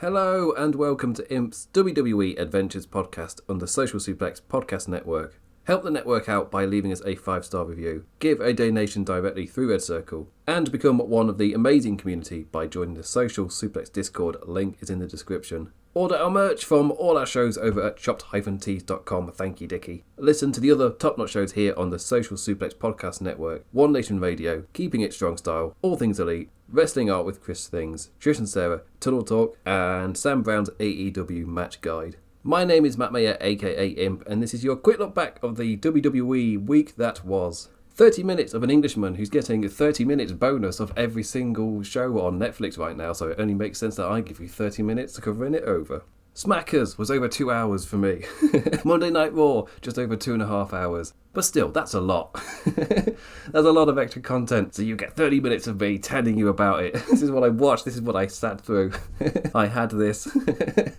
Hello and welcome to Imp's WWE Adventures podcast on the Social Suplex Podcast Network. Help the network out by leaving us a 5-star review, give a donation directly through Red Circle, and become one of the amazing community by joining the Social Suplex Discord. Link is in the description. Order our merch from all our shows over at shopped-tees.com. Thank you, Dickie. Listen to the other top-notch shows here on the Social Suplex Podcast Network, One Nation Radio, Keeping It Strong Style, All Things Elite, Wrestling Art with Chris Things, Trish and Sarah, Tunnel Talk, and Sam Brown's AEW Match Guide. My name is Matt Mayer, aka Imp, and this is your quick look back of the WWE week that was. 30 minutes of an Englishman who's getting 30 minutes bonus of every single show on Netflix right now, so it only makes sense that I give you 30 minutes to covering it over. Smackers was over 2 hours for me. Monday Night Raw, just over 2.5 hours. But still, that's a lot. That's a lot of extra content, so you get 30 minutes of me telling you about it. This is what I watched, this is what I sat through. I had this.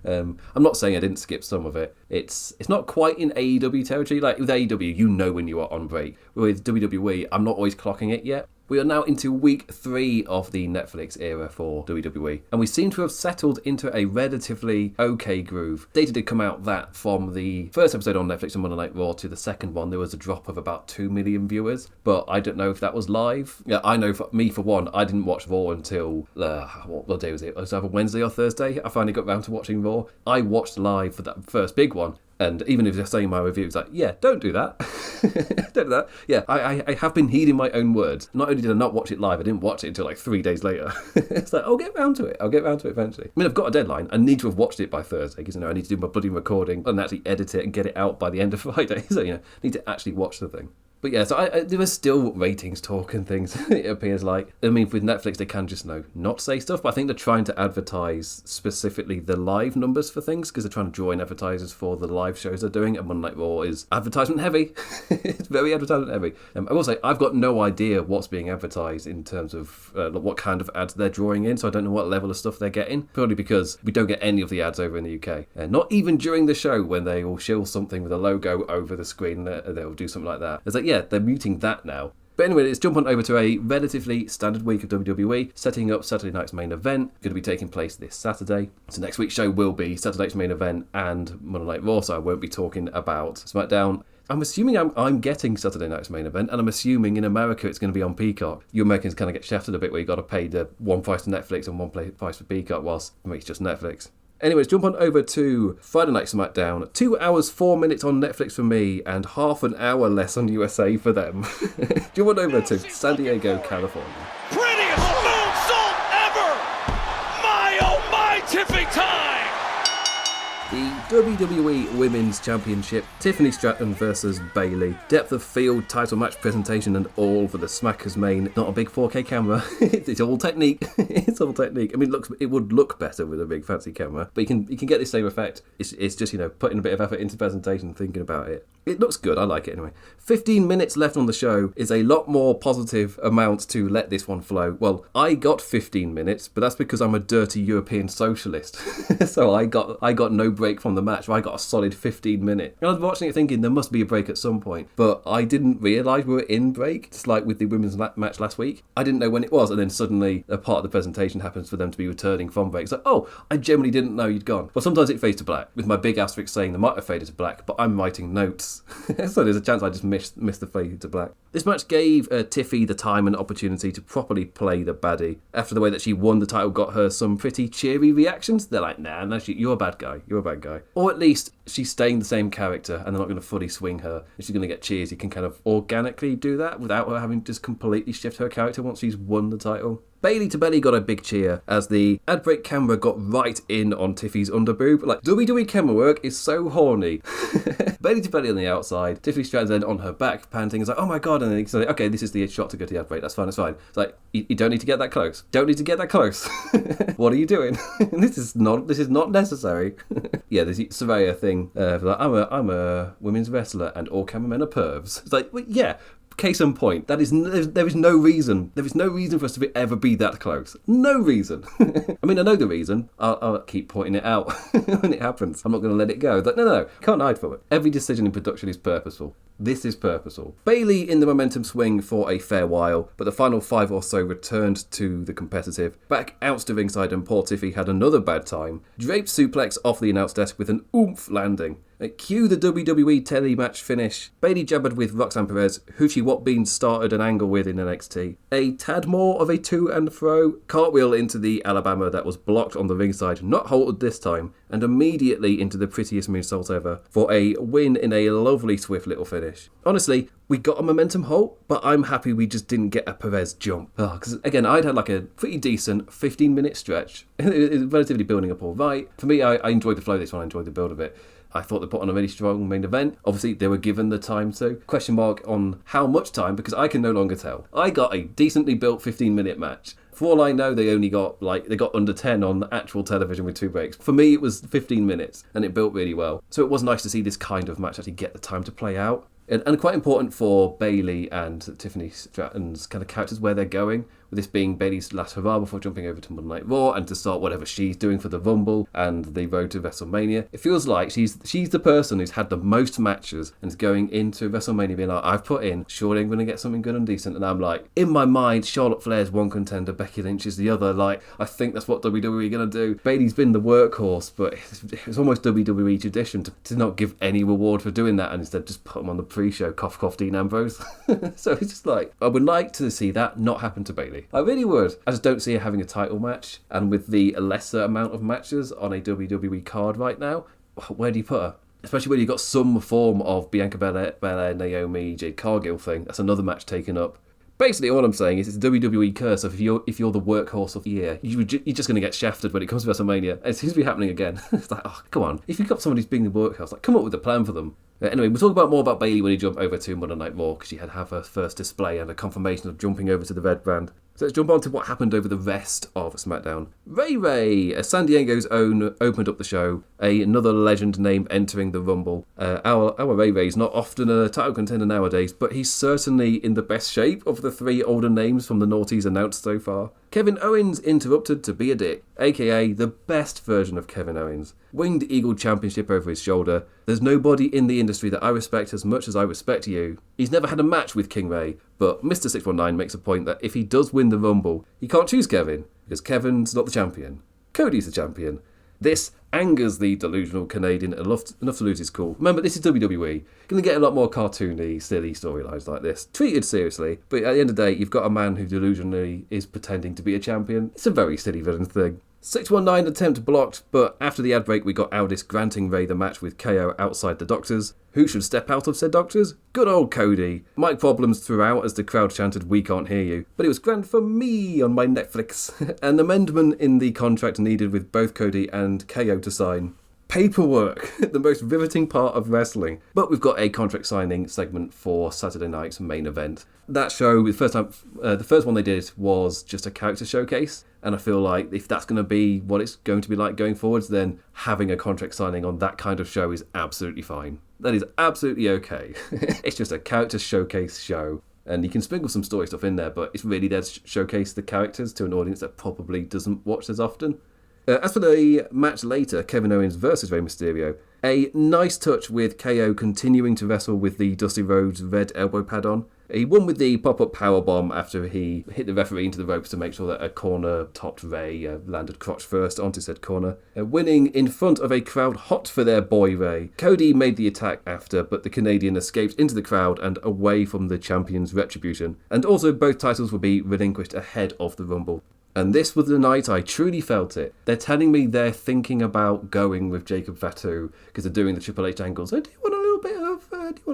I'm not saying I didn't skip some of it. It's not quite in AEW territory. Like with AEW, you know when you are on break. With WWE, I'm not always clocking it yet. We are now into week 3 of the Netflix era for WWE, and we seem to have settled into a relatively okay groove. Data did come out that from the first episode on Netflix on Monday Night Raw to the second one, there was a drop of about 2 million viewers, but I don't know if that was live. Yeah, I know for me, for one, I didn't watch Raw until, what day was it? It was either Wednesday or Thursday. I finally got around to watching Raw. I watched live for that first big one. And even if they're saying my review, it's like, yeah, don't do that. Don't do that. Yeah, I have been heeding my own words. Not only did I not watch it live, I didn't watch it until like 3 days later. It's like, I'll get round to it. I'll get round to it eventually. I mean, I've got a deadline. I need to have watched it by Thursday because, I need to do my bloody recording and actually edit it and get it out by the end of Friday. So, I need to actually watch the thing. But yeah, so there was still ratings talk and things, it appears like. I mean, with Netflix, they can just, not say stuff, but I think they're trying to advertise specifically the live numbers for things, because they're trying to draw in advertisers for the live shows they're doing, and Monday Night Raw is advertisement heavy. It's very advertisement heavy. I will say, I've got no idea what's being advertised in terms of what kind of ads they're drawing in, so I don't know what level of stuff they're getting, purely because we don't get any of the ads over in the UK. Not even during the show, when they will shill something with a logo over the screen, they'll do something like that. It's like, yeah, they're muting that now. But anyway, let's jump on over to a relatively standard week of WWE, setting up Saturday night's main event, going to be taking place this Saturday. So next week's show will be Saturday night's main event and Monday Night Raw, so I won't be talking about SmackDown. I'm assuming I'm getting Saturday night's main event, and I'm assuming in America it's going to be on Peacock. You Americans kind of get shafted a bit where you got to pay the one price for Netflix and one price for Peacock, whilst for me it's just Netflix. Anyways, jump on over to Friday Night SmackDown. 2 hours, 4 minutes on Netflix for me, and half an hour less on USA for them. Jump on over to San Diego, California. Prettiest moonsault ever! My oh my, Tiffy time! The WWE Women's Championship, Tiffany Stratton versus Bayley. Depth of field, title match presentation and all for the Smackers main. Not a big 4K camera. It's all technique. It's all technique. I mean, it would look better with a big fancy camera, but you can get the same effect. It's just, putting a bit of effort into presentation and thinking about it. It looks good. I like it anyway. 15 minutes left on the show is a lot more positive amount to let this one flow. Well, I got 15 minutes, but that's because I'm a dirty European socialist. So I got no break from the match. I got a solid 15 minutes. And I was watching it thinking there must be a break at some point, but I didn't realise we were in break, just like with the women's match last week. I didn't know when it was, and then suddenly a part of the presentation happens for them to be returning from break. It's like, oh, I generally didn't know you'd gone. Well, sometimes it fades to black, with my big asterisk saying they might have faded to black, but I'm writing notes. So there's a chance I just missed the fade to black. This match gave Tiffy the time and opportunity to properly play the baddie. After the way that she won the title got her some pretty cheery reactions. They're like, nah, you're a bad guy. You're a bad guy. Or at least she's staying the same character and they're not going to fully swing her. If she's going to get cheers, you can kind of organically do that without her having to just completely shift her character once she's won the title. Bayley to Belly got a big cheer as the ad break camera got right in on Tiffy's underboob. Like, WWE camera work is so horny. Bayley to Belly on the outside, Tiffany Stratton then on her back, panting. It's like, oh my god, and then he's like, okay, this is the shot to go to the ad break. That's fine, that's fine. It's like, you don't need to get that close. Don't need to get that close. What are you doing? This is not necessary. Yeah, there's the Saraya thing. Like, I'm a women's wrestler and all cameramen are pervs. It's like, well, yeah. Case in point, there is no reason for us to ever be that close. No reason. I mean, I know the reason. I'll keep pointing it out when it happens. I'm not going to let it go. But no, can't hide from it. Every decision in production is purposeful. This is purposeful. Bayley in the momentum swing for a fair while, but the final 5 or so returned to the competitive. Back out to ringside and poor Tiffy had another bad time. Draped suplex off the announce desk with an oomph landing. Cue the WWE telematch finish. Bayley jabbered with Roxanne Perez, who she been started an angle with in NXT. A tad more of a to and fro. Cartwheel into the Alabama that was blocked on the ringside, not halted this time, and immediately into the prettiest moonsault ever for a win in a lovely swift little finish. Honestly, we got a momentum halt, but I'm happy we just didn't get a Perez jump. Because again, I'd had like a pretty decent 15-minute stretch. It was relatively building up all right. For me, I enjoyed the flow of this one. I enjoyed the build of it. I thought they put on a really strong main event. Obviously, they were given the time to. Question mark on how much time, because I can no longer tell. I got a decently built 15-minute match. For all I know, they only got under 10 on actual television with 2 breaks. For me, it was 15 minutes, and it built really well. So it was nice to see this kind of match actually get the time to play out. And quite important for Bayley and Tiffany Stratton's kind of characters, where they're going, with this being Bayley's last hurrah before jumping over to Monday Night Raw and to start whatever she's doing for the Rumble and the road to WrestleMania. It feels like she's the person who's had the most matches and is going into WrestleMania being like, I've put in, surely I'm going to get something good and decent. And I'm like, in my mind, Charlotte Flair's one contender, Becky Lynch is the other. Like, I think that's what WWE are going to do. Bayley's been the workhorse, but it's almost WWE tradition to not give any reward for doing that and instead just put them on the pre-show, cough, cough, Dean Ambrose. So it's just like, I would like to see that not happen to Bayley. I really would. I just don't see her having a title match. And with the lesser amount of matches on a WWE card right now, where do you put her? Especially when you've got some form of Bianca Belair, Naomi, Jade Cargill thing. That's another match taken up. Basically, all I'm saying is it's a WWE curse of if you're the workhorse of the year, you're just going to get shafted when it comes to WrestleMania. And it seems to be happening again. It's like, oh, come on. If you've got somebody who's being the workhorse, like, come up with a plan for them. Anyway, we'll talk more about Bayley when he jumped over to Monday Night Raw, because she had to have her first display and a confirmation of jumping over to the red brand. So let's jump on to what happened over the rest of SmackDown. Ray, San Diego's own, opened up the show. Another legend name entering the Rumble. Our Ray's not often a title contender nowadays, but he's certainly in the best shape of the 3 older names from the noughties announced so far. Kevin Owens interrupted to be a dick, aka the best version of Kevin Owens. Winged Eagle Championship over his shoulder. There's nobody in the industry that I respect as much as I respect you. He's never had a match with King Ray, but Mr. 619 makes a point that if he does win the Rumble, he can't choose Kevin, because Kevin's not the champion. Cody's the champion. This angers the delusional Canadian enough to lose his cool. Remember, this is WWE. Going to get a lot more cartoony, silly storylines like this, treated seriously, but at the end of the day, you've got a man who delusionally is pretending to be a champion. It's a very silly villain thing. 619 attempt blocked, but after the ad break we got Aldis granting Ray the match with KO outside the doctors. Who should step out of said doctors? Good old Cody. Mic problems throughout as the crowd chanted, "We can't hear you," but it was grand for me on my Netflix. An amendment in the contract needed with both Cody and KO to sign. Paperwork, the most riveting part of wrestling. But we've got a contract signing segment for Saturday night's main event. That show, the first one they did was just a character showcase. And I feel like if that's going to be what it's going to be like going forwards, then having a contract signing on that kind of show is absolutely fine. That is absolutely okay. It's just a character showcase show. And you can sprinkle some story stuff in there, but it's really there to showcase the characters to an audience that probably doesn't watch as often. As for the match later, Kevin Owens versus Rey Mysterio, a nice touch with KO continuing to wrestle with the Dusty Rhodes red elbow pad on. He won with the pop-up powerbomb after he hit the referee into the ropes to make sure that a corner topped Ray, landed crotch first onto said corner. Winning in front of a crowd hot for their boy Ray. Cody made the attack after, but the Canadian escaped into the crowd and away from the champion's retribution. And also both titles will be relinquished ahead of the Rumble. And this was the night I truly felt it. They're telling me they're thinking about going with Jacob Fatu because they're doing the Triple H angles. So do you want a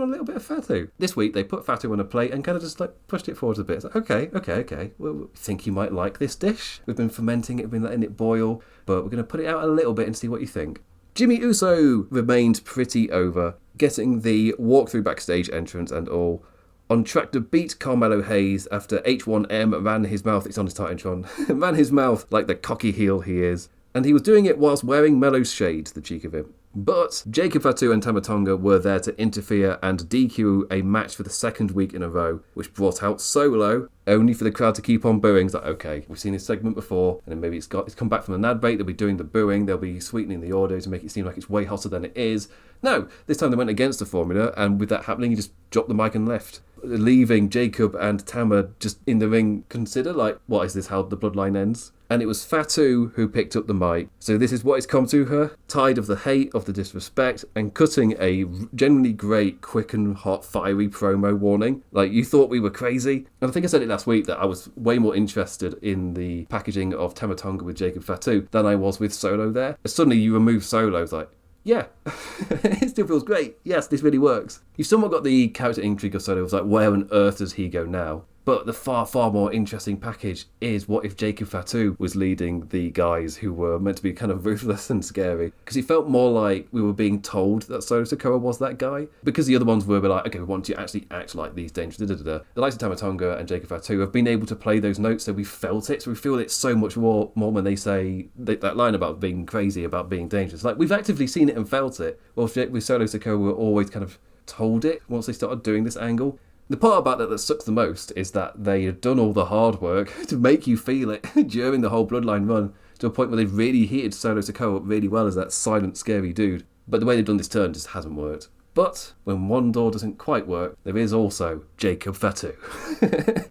little bit of Fatu? This week they put Fatu on a plate and kind of just like pushed it forward a bit. It's like, okay. We think you might like this dish. We've been fermenting it, we've been letting it boil, but we're going to put it out a little bit and see what you think. Jimmy Uso remained pretty over, getting the walkthrough backstage entrance and all. On track to beat Carmelo Hayes after H1M ran his mouth, it's on his Titantron, ran his mouth like the cocky heel he is. And he was doing it whilst wearing Melo's shades, the cheek of him. But Jacob Fatu and Tama Tonga were there to interfere and DQ a match for the second week in a row, which brought out Solo, only for the crowd to keep on booing. It's like, okay, we've seen this segment before, and then maybe it's come back from the NAD break, they'll be doing the booing, they'll be sweetening the audio to make it seem like it's way hotter than it is. No, this time they went against the formula, and with that happening, he just dropped the mic and left, leaving Jacob and Tama just in the ring consider, like, what is this, how the bloodline ends? And it was Fatu who picked up the mic. So this is what it's come to her, tired of the hate, of the disrespect, and cutting a genuinely great, quick and hot, fiery promo warning. Like, you thought we were crazy. And I think I said it last week that I was way more interested in the packaging of Tama Tonga with Jacob Fatu than I was with Solo there. Suddenly you remove Solo, it's like, yeah, it still feels great. Yes, this really works. You've somewhat got the character intrigue of Solo. It's like, where on earth does he go now? But the far, far more interesting package is what if Jacob Fatu was leading the guys who were meant to be kind of ruthless and scary? Because it felt more like we were being told that Solo Sikoa was that guy. Because the other ones were like, okay, we want you to actually act like these dangerous, The likes of Tama Tonga and Jacob Fatu have been able to play those notes, so we felt it. So we feel it so much more when they say that line about being crazy, about being dangerous. Like, we've actively seen it and felt it. Well, with Solo Sikoa, we were always kind of told it once they started doing this angle. The part about that sucks the most is that they had done all the hard work to make you feel it during the whole Bloodline run, to a point where they've really heated Solo Sikoa up really well as that silent, scary dude. But the way they've done this turn just hasn't worked. But when one door doesn't quite work, there is also Jacob Fatu.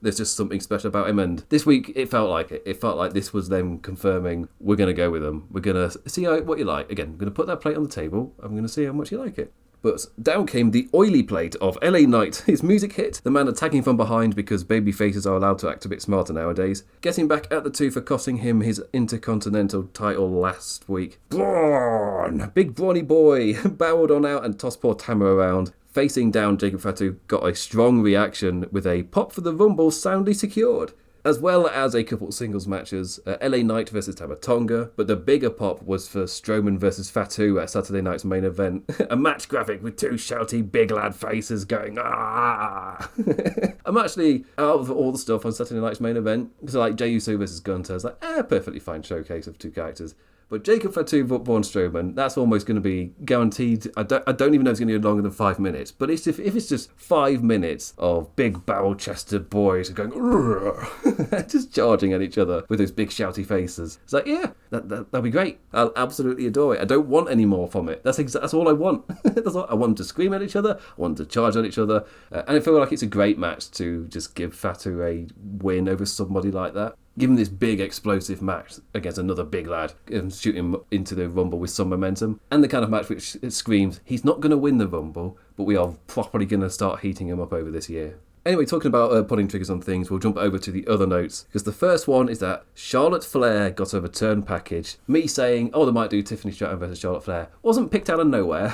There's just something special about him, and this week it felt like it. It felt like this was them confirming, we're going to go with them. We're going to see what you like. Again, I'm going to put that plate on the table. I'm going to see how much you like it. But down came the oily plate of LA Knight. His music hit, the man attacking from behind because baby faces are allowed to act a bit smarter nowadays, getting back at the two for costing him his Intercontinental title last week. Braun! Big brawny boy bowed on out and tossed poor Tama around. Facing down, Jacob Fatu got a strong reaction with a pop for the Rumble soundly secured, as well as a couple of singles matches, LA Knight versus Tama Tonga, but the bigger pop was for Strowman versus Fatu at Saturday night's main event. A match graphic with two shouty big lad faces going, ah! I'm actually out of all the stuff on Saturday night's main event, because like Jey Uso versus Gunter is like, perfectly fine showcase of two characters. But Jacob Fatu, Braun Strowman, that's almost going to be guaranteed. I don't even know if it's going to be longer than 5 minutes. But if it's just 5 minutes of big barrel-chested boys going, just charging at each other with those big shouty faces. It's like, yeah, that'll be great. I'll absolutely adore it. I don't want any more from it. That's all I want. I want them to scream at each other. I want them to charge at each other. And I feel like it's a great match to just give Fatu a win over somebody like that. Give him this big explosive match against another big lad and shoot him into the Rumble with some momentum. And the kind of match which screams, he's not going to win the Rumble, but we are properly going to start heating him up over this year. Anyway, talking about putting triggers on things, we'll jump over to the other notes, because the first one is that Charlotte Flair got a return package. Me saying, they might do Tiffany Stratton versus Charlotte Flair, wasn't picked out of nowhere.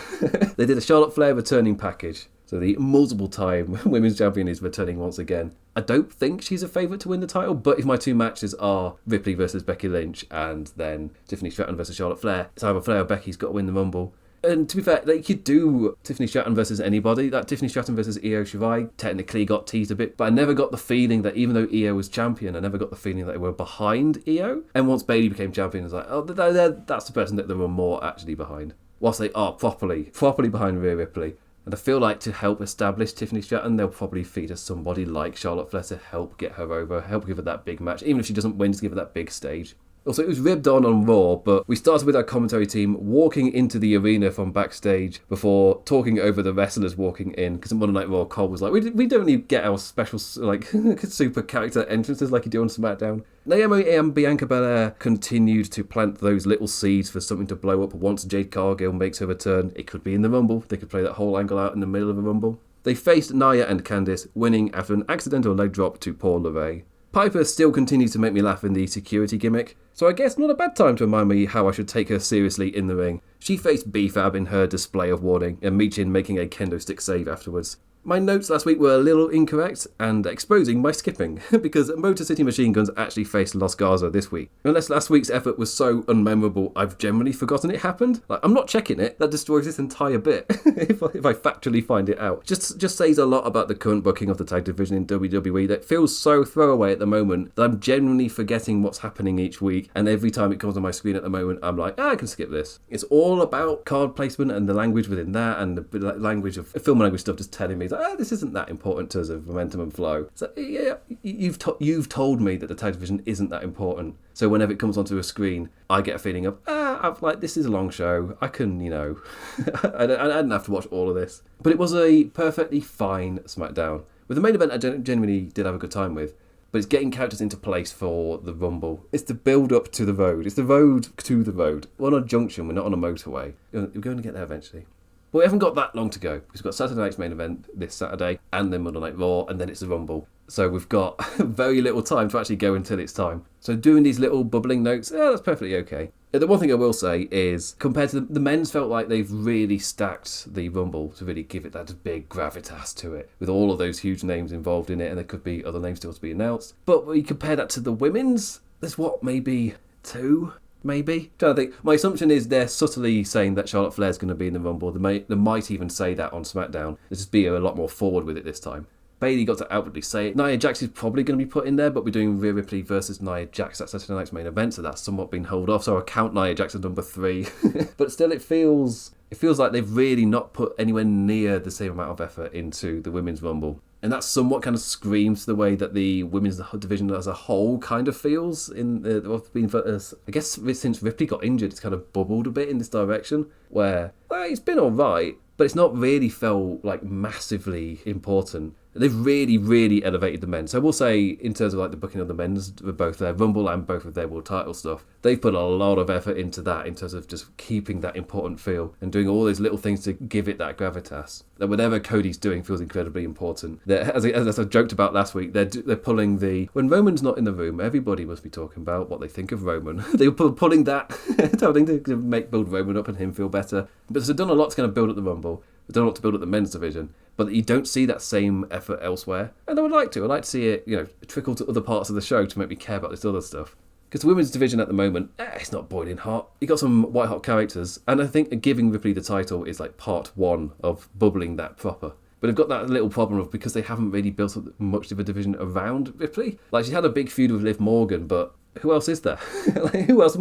They did a Charlotte Flair returning package. So the multiple-time women's champion is returning once again. I don't think she's a favourite to win the title, but if my two matches are Ripley versus Becky Lynch and then Tiffany Stratton versus Charlotte Flair, it's either Flair or Becky's got to win the Rumble. And to be fair, they could do Tiffany Stratton versus anybody. That Tiffany Stratton versus Io Shirai technically got teased a bit, but I never got the feeling that even though Io was champion, I never got the feeling that they were behind Io. And once Bayley became champion, I was like, that's the person that they were more actually behind. Whilst they are properly behind Rhea Ripley. And I feel like to help establish Tiffany Stratton, they'll probably feed us somebody like Charlotte Flair to help get her over, help give her that big match, even if she doesn't win, just give her that big stage. Also, it was ribbed on Raw, but we started with our commentary team walking into the arena from backstage before talking over the wrestlers walking in, because Monday Night Raw, Cole was like, we don't need to get our special, super character entrances like you do on SmackDown. Naomi and Bianca Belair continued to plant those little seeds for something to blow up once Jade Cargill makes her return. It could be in the Rumble. They could play that whole angle out in the middle of the Rumble. They faced Nia and Candice, winning after an accidental leg drop to Paul LeRae. Piper still continues to make me laugh in the security gimmick, so I guess not a bad time to remind me how I should take her seriously in the ring. She faced B-Fab in her display of warning, and Michin making a kendo stick save afterwards. My notes last week were a little incorrect and exposing my skipping, because Motor City Machine Guns actually faced Los Garza this week. Unless last week's effort was so unmemorable, I've generally forgotten it happened. Like, I'm not checking it. That destroys this entire bit if I factually find it out. Just says a lot about the current booking of the tag division in WWE that feels so throwaway at the moment that I'm genuinely forgetting what's happening each week, and every time it comes on my screen at the moment, I'm like, I can skip this. It's all about card placement and the language within that, and the language of film language stuff just telling me that this isn't that important in terms of momentum and flow. So yeah, you've told me that the tag division isn't that important. So whenever it comes onto a screen, I get a feeling of I'm like, this is a long show. I can, I didn't have to watch all of this. But it was a perfectly fine SmackDown. With the main event, I genuinely did have a good time with. But it's getting characters into place for the Rumble. It's the build-up to the road. It's the road to the road. We're on a junction. We're not on a motorway. We're going to get there eventually. But we haven't got that long to go. We've got Saturday night's main event this Saturday, and then Monday Night Raw, and then it's the Rumble. So we've got very little time to actually go until it's time. So doing these little bubbling notes, that's perfectly okay. The one thing I will say is, compared to the men's, felt like they've really stacked the Rumble to really give it that big gravitas to it, with all of those huge names involved in it, and there could be other names still to be announced. But when you compare that to the women's, there's maybe 2? Maybe. I'm trying to think. My assumption is they're subtly saying that Charlotte Flair's going to be in the Rumble. They might even say that on SmackDown. Let's just be a lot more forward with it this time. Bayley got to outwardly say it. Nia Jax is probably going to be put in there, but we're doing Rhea Ripley versus Nia Jax at Saturday night's main event, so that's somewhat been held off. So I'll count Nia Jax as number 3. But still, it feels like they've really not put anywhere near the same amount of effort into the women's Rumble. And that somewhat kind of screams the way that the women's division as a whole kind of feels. I guess since Ripley got injured, it's kind of bubbled a bit in this direction, where it's been all right, but it's not really felt like massively important. They've really, really elevated the men. So I will say, in terms of like the booking of the men's, with both their Rumble and both of their world title stuff, they've put a lot of effort into that in terms of just keeping that important feel and doing all those little things to give it that gravitas. That whatever Cody's doing feels incredibly important. As I joked about last week, they're pulling when Roman's not in the room, everybody must be talking about what they think of Roman. They were pulling that, telling to build Roman up and him feel better. But they've done a lot to kind of build up the Rumble. They've done a lot to build up the men's division. But you don't see that same effort elsewhere. And I would like to. I'd like to see it, trickle to other parts of the show to make me care about this other stuff. Because the women's division at the moment, it's not boiling hot. You got some white hot characters, and I think giving Ripley the title is like part 1 of bubbling that proper. But they've got that little problem of, because they haven't really built up much of a division around Ripley. Like, she had a big feud with Liv Morgan, but who else is there? Who else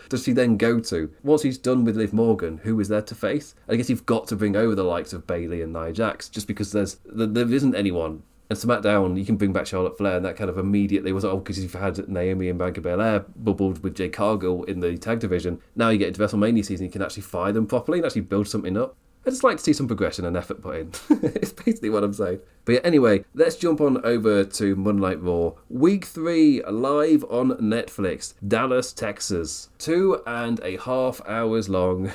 does she then go to? Once she's done with Liv Morgan, who is there to face? I guess you've got to bring over the likes of Bayley and Nia Jax, just because there isn't anyone. And SmackDown, you can bring back Charlotte Flair, and that kind of immediately was, because you've had Naomi and Bianca Belair bubbled with Jade Cargill in the tag division. Now you get into WrestleMania season, you can actually fire them properly and actually build something up. I just like to see some progression and effort put in. It's basically what I'm saying. But yeah, anyway, let's jump on over to Monday Night Raw. Week 3, live on Netflix. Dallas, Texas. 2.5 hours long.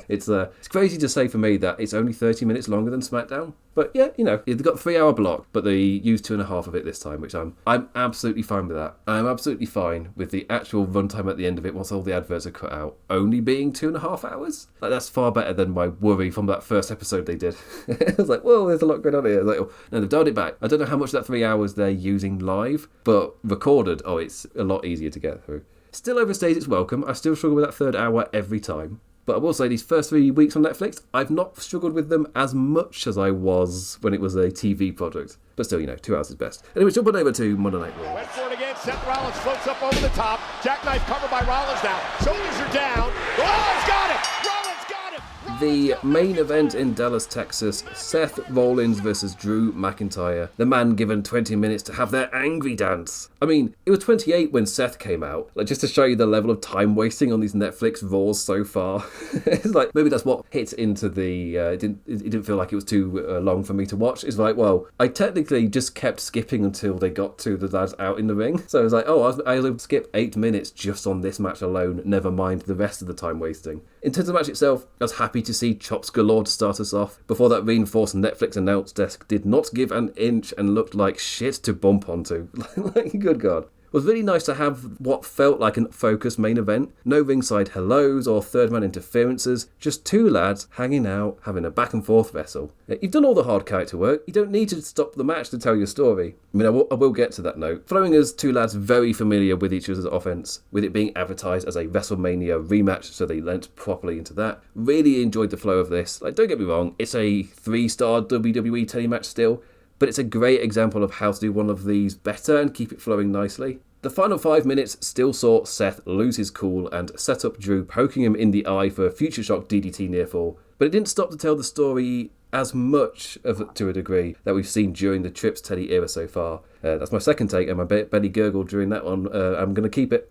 It's crazy to say for me that it's only 30 minutes longer than SmackDown. But yeah, they've got a 3-hour block, but they used 2.5 of it this time, which I'm absolutely fine with that. I'm absolutely fine with the actual runtime at the end of it, once all the adverts are cut out, only being 2.5 hours. Like, that's far better than my worry from that first episode they did. I was like, whoa, there's a lot going on here. I was like, oh, no, they've dialed it back. I don't know how much of that 3 hours they're using live, but recorded, it's a lot easier to get through. Still overstays its welcome. I still struggle with that 3rd hour every time. But I will say, these first 3 weeks on Netflix, I've not struggled with them as much as I was when it was a TV product. But still, 2 hours is best. Anyway, jumping over to Monday Night Raw. Went for it again. Seth Rollins floats up over the top. Jackknife covered by Rollins now. Shoulders are down. Rollins got it! Rollins got it! The main event in Dallas, Texas, Seth Rollins versus Drew McIntyre. The man given 20 minutes to have their angry dance. I mean, it was 28 when Seth came out. Like, just to show you the level of time wasting on these Netflix Raws so far. It's like, maybe that's what hit into the... It didn't feel like it was too long for me to watch. It's like, well, I technically just kept skipping until they got to the lads out in the ring. So I was like, I was able to skip 8 minutes just on this match alone, never mind the rest of the time wasting. In terms of the match itself, I was happy to see chops galore to start us off. Before that reinforced Netflix announce desk did not give an inch and looked like shit to bump onto. Like, good God. was really nice to have what felt like a focused main event. No ringside hellos or third man interferences, just two lads hanging out, having a back and forth wrestle. You've done all the hard character work, you don't need to stop the match to tell your story. I mean, I will get to that note. Following as two lads very familiar with each other's offense, with it being advertised as a WrestleMania rematch, so they lent properly into that. Really enjoyed the flow of this. Like, don't get me wrong, it's a 3-star WWE telematch still, but it's a great example of how to do one of these better and keep it flowing nicely. The final 5 minutes still saw Seth lose his cool and set up Drew poking him in the eye for a Future Shock DDT near fall, but it didn't stop to tell the story as much to a degree that we've seen during the Trips Teddy era so far. That's my second take, and my belly gurgled during that one. I'm going to keep it.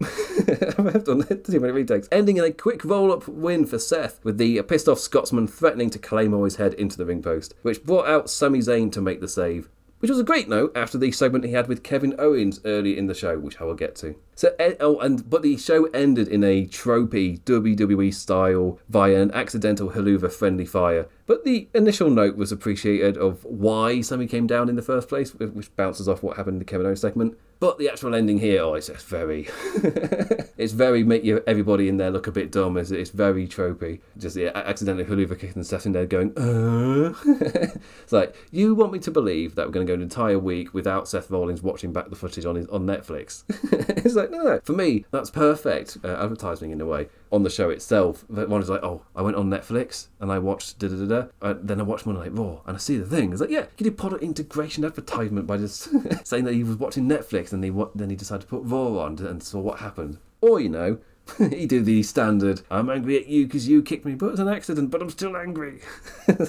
I've done too many retakes. Ending in a quick roll-up win for Seth, with the pissed-off Scotsman threatening to claymore his head into the ring post, which brought out Sami Zayn to make the save. Which was a great note after the segment he had with Kevin Owens early in the show, which I will get to. But the show ended in a tropey WWE style via an accidental Helluva friendly fire. But the initial note was appreciated of why Sami came down in the first place, which bounces off what happened in the Kevin Owens segment. But the actual ending here, it's just very... it's very make everybody in there look a bit dumb. It's very tropey. Just accidentally Helluva kicking Seth in there going, It's like, you want me to believe that we're going to go an entire week without Seth Rollins watching back the footage on Netflix? It's like, no. For me, that's perfect advertising in a way. On the show itself, one is like, oh, I went on Netflix and I watched then I watched Monday Night Raw and I see the thing. It's like, yeah, you did product integration advertisement by just saying that he was watching Netflix and then he decided to put Raw on and saw what happened. Or, he do the standard, I'm angry at you because you kicked me, but it's an accident, but I'm still angry.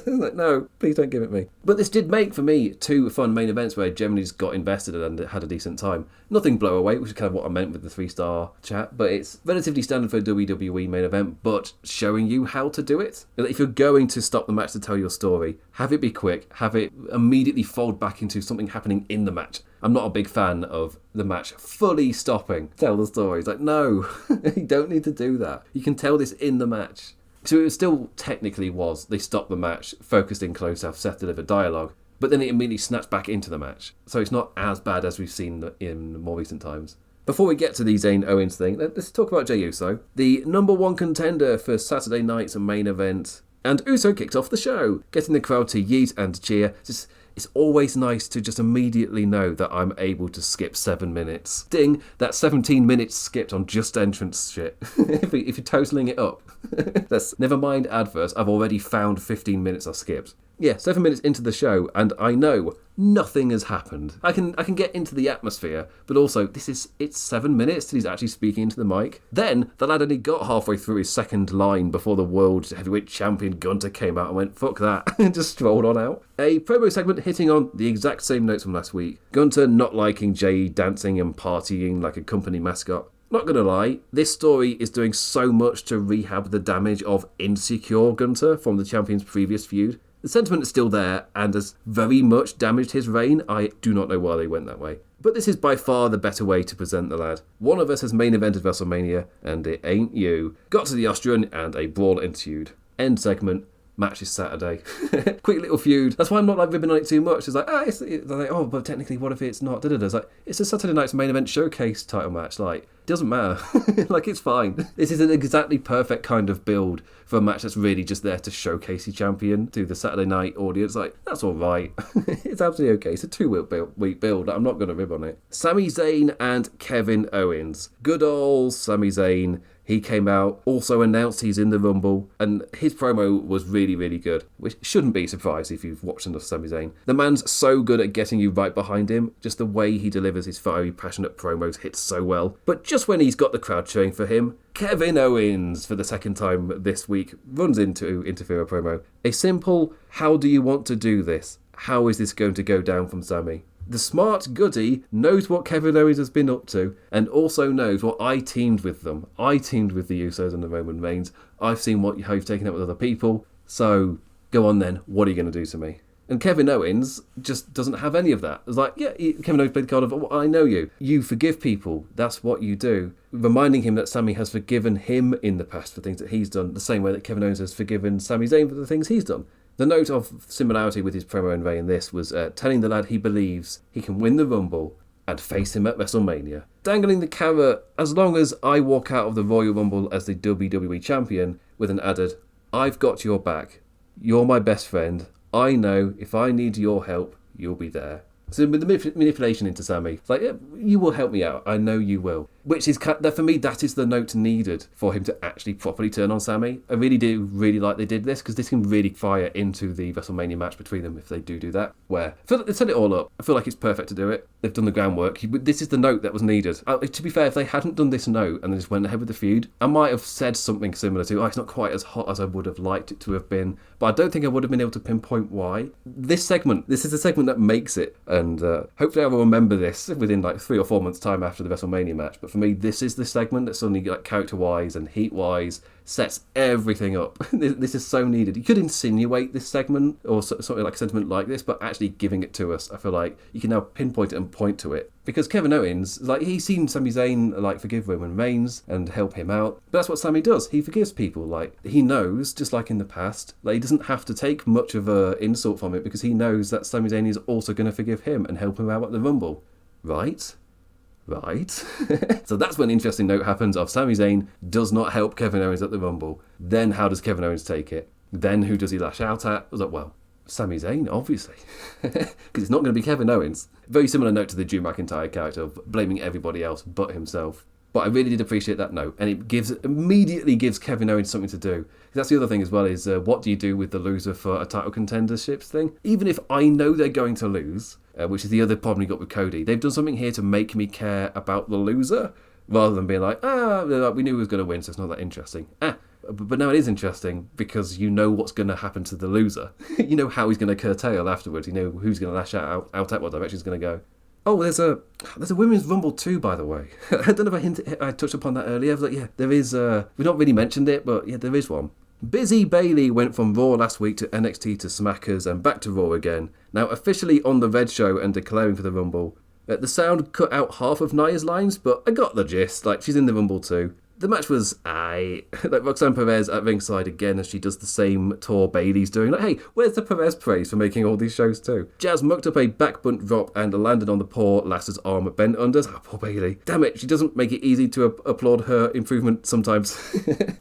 Like, no, please don't give it me. But this did make, for me, 2 fun main events where I generally just got invested and had a decent time. Nothing blow away, which is kind of what I meant with the 3-star chat, but it's relatively standard for a WWE main event, but showing you how to do it. If you're going to stop the match to tell your story, have it be quick, have it immediately fold back into something happening in the match. I'm not a big fan of the match fully stopping to tell the story. It's like, no, you don't need to do that. You can tell this in the match. So it still technically was, they stopped the match, focused in close-up, Seth delivered dialogue, but then it immediately snaps back into the match. So it's not as bad as we've seen in more recent times. Before we get to the Zayn Owens thing, let's talk about Jey Uso, the number 1 contender for Saturday night's main event. And Uso kicked off the show, getting the crowd to yeet and cheer. It's always nice to just immediately know that I'm able to skip 7 minutes. Ding, that 17 minutes skipped on just entrance shit. if you're totaling it up. That's never mind adverse, I've already found 15 minutes I skipped. Yeah, 7 minutes into the show, and I know nothing has happened. I can get into the atmosphere, but also it's 7 minutes till he's actually speaking into the mic. Then the lad only got halfway through his second line before the World Heavyweight Champion Gunter came out and went, fuck that, and just strolled on out. A promo segment hitting on the exact same notes from last week. Gunter not liking Jey dancing and partying like a company mascot. Not gonna lie, this story is doing so much to rehab the damage of insecure Gunter from the champion's previous feud. The sentiment is still there and has very much damaged his reign. I do not know why they went that way. But this is by far the better way to present the lad. One of us has main evented WrestleMania, and it ain't you. Got to the Austrian, and a brawl ensued. End segment. Match is Saturday. Quick little feud. That's why I'm not ribbing on it too much. It's like, but technically, what if it's not? It's like, it's a Saturday night's main event showcase title match. Like, it doesn't matter. Like, it's fine. This is an exactly perfect kind of build for a match that's really just there to showcase the champion to the Saturday night audience. Like, that's all right. It's absolutely okay. It's a 2-week build. I'm not going to rib on it. Sami Zayn and Kevin Owens. Good old Sami Zayn. He came out, also announced he's in the Rumble, and his promo was really, really good, which shouldn't be surprised if you've watched enough Sami Zayn. The man's so good at getting you right behind him, just the way he delivers his fiery, passionate promos hits so well. But just when he's got the crowd cheering for him, Kevin Owens, for the second time this week, runs into interfere promo. A simple, how do you want to do this? How is this going to go down from Sami? The smart goody knows what Kevin Owens has been up to and also knows what I teamed with them. I teamed with the Usos and the Roman Reigns. I've seen how you've taken it with other people. So, go on then. What are you going to do to me? And Kevin Owens just doesn't have any of that. It's like, yeah, Kevin Owens played the card of, oh, I know you. You forgive people. That's what you do. Reminding him that Sami has forgiven him in the past for things that he's done, the same way that Kevin Owens has forgiven Sami Zayn for the things he's done. The note of similarity with his promo in this was telling the lad he believes he can win the Rumble and face him at WrestleMania. Dangling the carrot, as long as I walk out of the Royal Rumble as the WWE Champion, with an added, I've got your back. You're my best friend. I know if I need your help, you'll be there. So with the manipulation into Sami, it's like, yeah, you will help me out. I know you will. Which is, for me, that is the note needed for him to actually properly turn on Sami. I really do like they did this, because this can really fire into the WrestleMania match between them if they do that. Where, I feel like they set it all up. I feel like it's perfect to do it. They've done the groundwork. This is the note that was needed. To be fair, if they hadn't done this note and they just went ahead with the feud, I might have said something similar to, it's not quite as hot as I would have liked it to have been. But I don't think I would have been able to pinpoint why. This is a segment that makes it. And hopefully I will remember this within like 3 or 4 months' time after the WrestleMania match. But for me, this is the segment that suddenly, like, character-wise and heat-wise, sets everything up. This is so needed. You could insinuate this segment or something like a sentiment like this, but actually giving it to us, I feel like you can now pinpoint it and point to it. Because Kevin Owens, like, he's seen Sami Zayn, like, forgive Roman Reigns and help him out. But that's what Sami does. He forgives people. Like, he knows, just like in the past, like, he doesn't have to take much of an insult from it, because he knows that Sami Zayn is also going to forgive him and help him out at the Rumble. Right? So that's when the interesting note happens of Sami Zayn does not help Kevin Owens at the Rumble. Then how does Kevin Owens take it? Then who does he lash out at? I was like, well, Sami Zayn, obviously. Because it's not going to be Kevin Owens. Very similar note to the Drew McIntyre character of blaming everybody else but himself. But I really did appreciate that note. And it immediately gives Kevin Owens something to do. That's the other thing as well, is what do you do with the loser for a title contenderships thing? Even if I know they're going to lose, which is the other problem you got with Cody, they've done something here to make me care about the loser, rather than being like, we knew he was going to win, so it's not that interesting. But now it is interesting, because you know what's going to happen to the loser. You know how he's going to curtail afterwards. You know who's going to lash out at what direction he's going to go. Oh, there's a Women's Rumble too, by the way. I don't know if I touched upon that earlier. But yeah, there is. We've not really mentioned it, but yeah, there is one. Busy Bayley went from Raw last week to NXT to Smackers and back to Raw again. Now officially on the Red Show and declaring for the Rumble. The sound cut out half of Nia's lines, but I got the gist. Like, she's in the Rumble too. The match was like Roxanne Perez at ringside again as she does the same tour Bayley's doing. Like, hey, where's the Perez praise for making all these shows too? Jazz mucked up a back bunt drop and landed on the poor lass's arm bent under. Oh, poor Bayley. Damn it, she doesn't make it easy to applaud her improvement sometimes.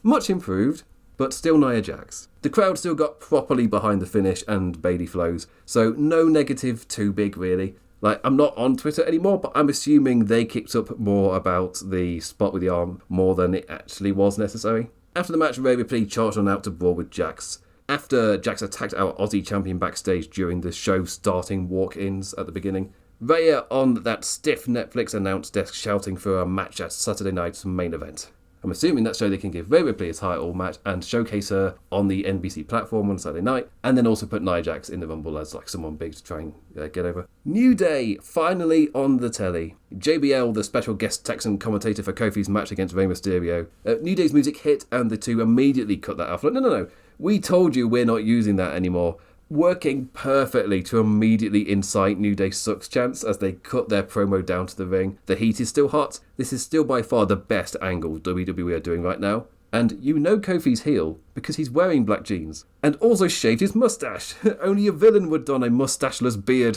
Much improved, but still Nia Jax. The crowd still got properly behind the finish and Bayley flows, so no negative too big really. Like, I'm not on Twitter anymore, but I'm assuming they kicked up more about the spot with the arm more than it actually was necessary. After the match, Rhea Ripley charged on out to brawl with Jax. After Jax attacked our Aussie champion backstage during the show starting walk-ins at the beginning, Rhea on that stiff Netflix announced desk shouting for a match at Saturday night's main event. I'm assuming that's so they can give Rhea Ripley a title match and showcase her on the NBC platform on Saturday night, and then also put Nia Jax in the Rumble as like someone big to try and get over. New Day finally on the telly. JBL, the special guest Texan commentator for Kofi's match against Rey Mysterio. New Day's music hit and the two immediately cut that off. Like, no, we told you we're not using that anymore. Working perfectly to immediately incite New Day sucks chants as they cut their promo down to the ring. The heat is still hot. This is still by far the best angle WWE are doing right now. And you know Kofi's heel because he's wearing black jeans. And also shaved his mustache. Only a villain would don a mustacheless beard.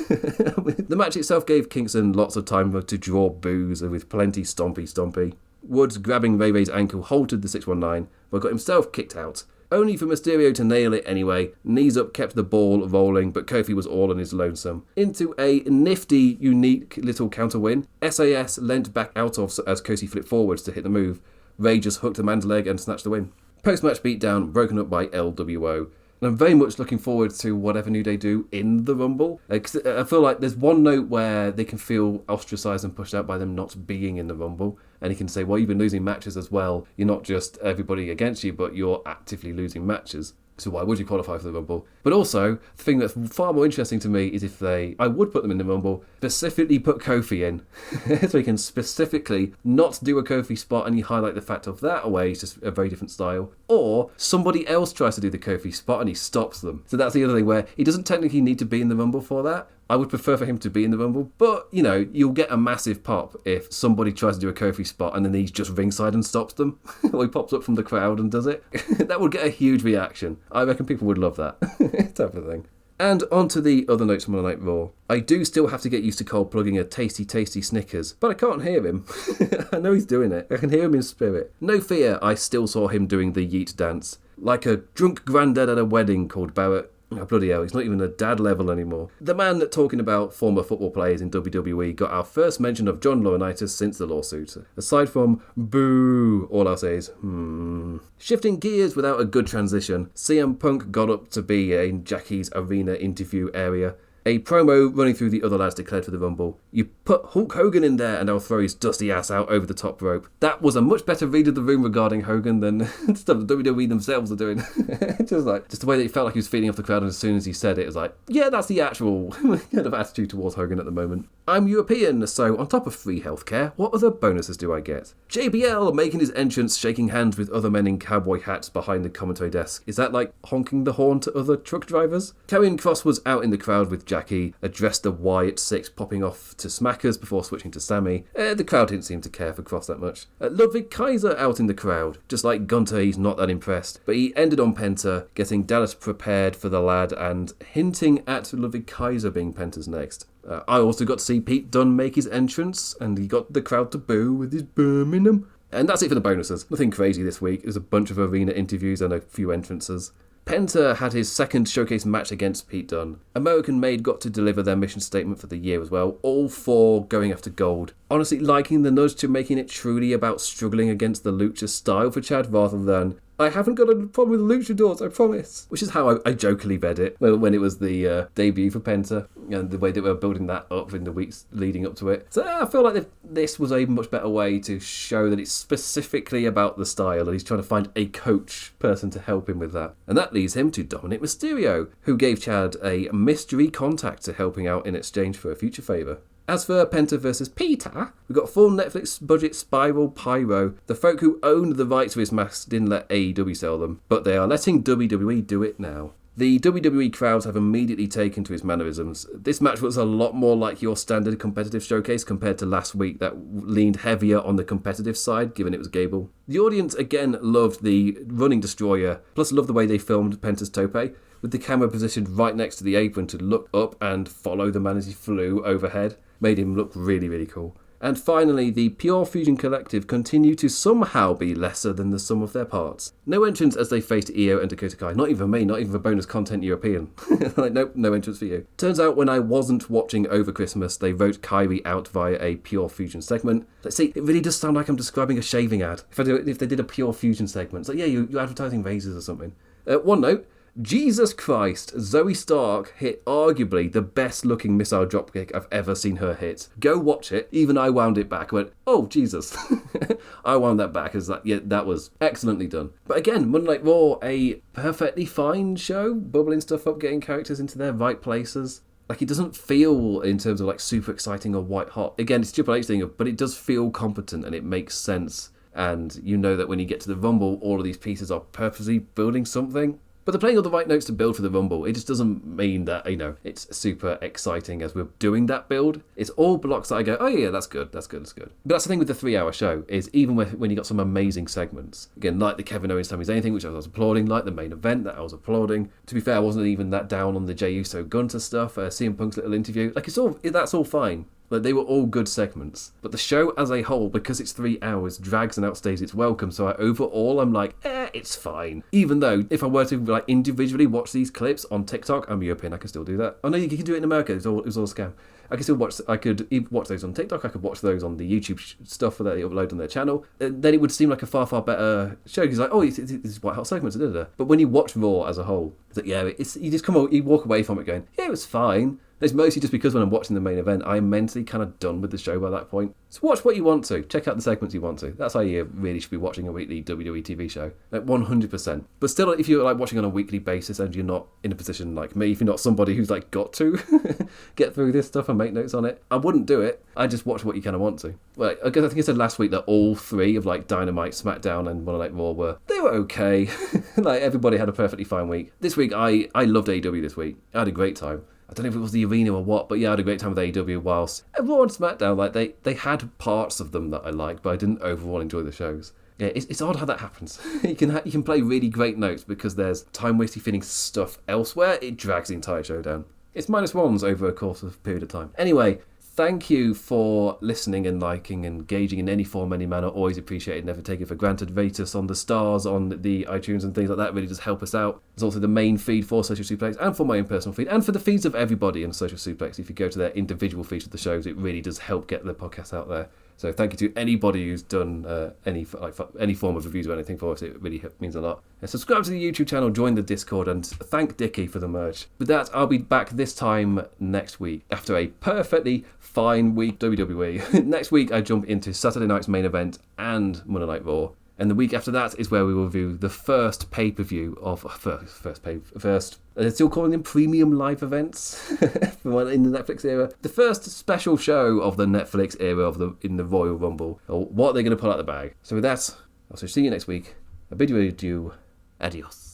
The match itself gave Kingston lots of time to draw boos with plenty stompy. Woods grabbing Ray Ray's ankle halted the 619 but got himself kicked out. Only for Mysterio to nail it anyway. Knees up kept the ball rolling, but Kofi was all on his lonesome. Into a nifty, unique little counter win. SAS leant back out of as Kofi flipped forwards to hit the move. Ray just hooked a man's leg and snatched the win. Post-match beatdown broken up by LWO. And I'm very much looking forward to whatever New Day do in the Rumble. I feel like there's one note where they can feel ostracised and pushed out by them not being in the Rumble. And he can say, well, you've been losing matches as well. You're not just everybody against you, but you're actively losing matches. So why would you qualify for the Rumble? But also, the thing that's far more interesting to me is if I would put them in the Rumble, specifically put Kofi in. So he can specifically not do a Kofi spot and you highlight the fact of that away, it's just a very different style. Or somebody else tries to do the Kofi spot and he stops them. So that's the other thing where he doesn't technically need to be in the Rumble for that. I would prefer for him to be in the Rumble, but, you know, you'll get a massive pop if somebody tries to do a Kofi spot and then he's just ringside and stops them. Or he pops up from the crowd and does it. That would get a huge reaction. I reckon people would love that type of thing. And on to the other notes from Monday Night Raw. I do still have to get used to Cole plugging a tasty Snickers, but I can't hear him. I know he's doing it. I can hear him in spirit. No fear, I still saw him doing the yeet dance. Like a drunk granddad at a wedding, called Barrett. Oh, bloody hell, he's not even a dad level anymore. The man talking about former football players in WWE got our first mention of John Laurinaitis since the lawsuit. Aside from boo, all I'll say is Shifting gears without a good transition, CM Punk got up to be in Jackie's arena interview area. A promo running through the other lads declared for the Rumble. You put Hulk Hogan in there and I'll throw his dusty ass out over the top rope. That was a much better read of the room regarding Hogan than stuff the WWE themselves are doing. just the way that he felt like he was feeding off the crowd, and as soon as he said it was like, yeah, that's the actual kind of attitude towards Hogan at the moment. I'm European, so on top of free healthcare, what other bonuses do I get? JBL making his entrance, shaking hands with other men in cowboy hats behind the commentary desk. Is that like honking the horn to other truck drivers? Karrion Kross was out in the crowd with Jackie, addressed the Wyatt Six, popping off to Smackers before switching to Sami. The crowd didn't seem to care for Kross that much. Ludwig Kaiser out in the crowd. Just like Gunter, he's not that impressed. But he ended on Penta, getting Dallas prepared for the lad and hinting at Ludwig Kaiser being Penta's next. I also got to see Pete Dunne make his entrance, and he got the crowd to boo with his Birmingham. And that's it for the bonuses. Nothing crazy this week. There's a bunch of arena interviews and a few entrances. Penta had his second showcase match against Pete Dunne. American Made got to deliver their mission statement for the year as well, all four going after gold. Honestly, liking the nudge to making it truly about struggling against the lucha style for Chad rather than, I haven't got a problem with luchadors, I promise. Which is how I jokingly read it when it was the debut for Penta, and the way that we were building that up in the weeks leading up to it. So I feel like this was a much better way to show that it's specifically about the style, and he's trying to find a coach person to help him with that. And that leads him to Dominic Mysterio, who gave Chad a mystery contact to helping out in exchange for a future favour. As for Penta versus Peter, we got full Netflix budget Spiral Pyro. The folk who owned the rights to his masks didn't let AEW sell them, but they are letting WWE do it now. The WWE crowds have immediately taken to his mannerisms. This match was a lot more like your standard competitive showcase compared to last week that leaned heavier on the competitive side, given it was Gable. The audience again loved the running destroyer, plus loved the way they filmed Penta's tope, with the camera positioned right next to the apron to look up and follow the man as he flew overhead. Made him look really, really cool. And finally, the Pure Fusion Collective continue to somehow be lesser than the sum of their parts. No entrance as they faced Io and Dakota Kai. Not even me, not even for bonus content European. Like, nope, no entrance for you. Turns out when I wasn't watching over Christmas, they wrote Kyrie out via a Pure Fusion segment. Let's see, it really does sound like I'm describing a shaving ad. If they did a Pure Fusion segment, it's like, yeah, you're advertising razors or something. One note. Jesus Christ, Zoe Stark hit arguably the best looking missile dropkick I've ever seen her hit. Go watch it. Even I wound it back. I went, oh, Jesus. I wound that back as that, yeah, that was excellently done. But again, Monday Night Raw, a perfectly fine show, bubbling stuff up, getting characters into their right places. Like, it doesn't feel, in terms of like super exciting or white hot. Again, it's Triple H thing, but it does feel competent and it makes sense. And you know that when you get to the Rumble, all of these pieces are purposely building something. But they're playing all the right notes to build for the Rumble. It just doesn't mean that, it's super exciting as we're doing that build. It's all blocks that I go, oh yeah, that's good. But that's the thing with the 3-hour show, is even when you got some amazing segments, again, like the Kevin Owens Sami Zayn thing, which I was applauding, like the main event that I was applauding. To be fair, I wasn't even that down on the Jey Uso Gunter stuff, CM Punk's little interview. Like, that's all fine. Like, they were all good segments. But the show as a whole, because it's 3 hours, drags and outstays its welcome. So overall, I'm like, it's fine. Even though, if I were to like individually watch these clips on TikTok, I'm European, I can still do that. Oh no, you can do it in America. It was all a scam. I could watch those on TikTok. I could watch those on the YouTube stuff that they upload on their channel. Then it would seem like a far, far better show. Because like, oh, this is white hot segments, But when you watch Raw as a whole, it's like, yeah, you walk away from it going, yeah, it was fine. It's mostly just because when I'm watching the main event, I'm mentally kind of done with the show by that point. So watch what you want to. Check out the segments you want to. That's how you really should be watching a weekly WWE TV show. Like 100%. But still, if you're like watching on a weekly basis and you're not in a position like me, if you're not somebody who's like got to get through this stuff and make notes on it, I wouldn't do it. I just watch what you kind of want to. Like, I think I said last week that all three of like Dynamite, SmackDown and Monday Night Raw they were okay. Like, everybody had a perfectly fine week. This week, I loved AEW this week. I had a great time. I don't know if it was the arena or what, but yeah, I had a great time with AEW whilst Raw and SmackDown, like they had parts of them that I liked, but I didn't overall enjoy the shows. Yeah, it's odd how that happens. You can play really great notes because there's time-wasting feeling stuff elsewhere. It drags the entire show down. It's -1s over a course of a period of time. Anyway, thank you for listening and liking and engaging in any form, any manner. Always appreciated, never take it for granted. Rate us on the stars, on the iTunes and things like that. Really does help us out. There's also the main feed for Social Suplex and for my own personal feed and for the feeds of everybody in Social Suplex. If you go to their individual feeds of the shows, it really does help get the podcast out there. So thank you to anybody who's done any form of reviews or anything for us. It really means a lot. And subscribe to the YouTube channel, join the Discord, and thank Dickie for the merch. With that, I'll be back this time next week after a perfectly fine week WWE. Next week, I jump into Saturday night's main event and Monday Night Raw. And the week after that is where we will review the first pay-per-view of... First... They're still calling them premium live events in the Netflix era. The first special show of the Netflix era in the Royal Rumble. Or what they're going to pull out the bag. So with that, I'll see you next week. I bid you adieu. Adios.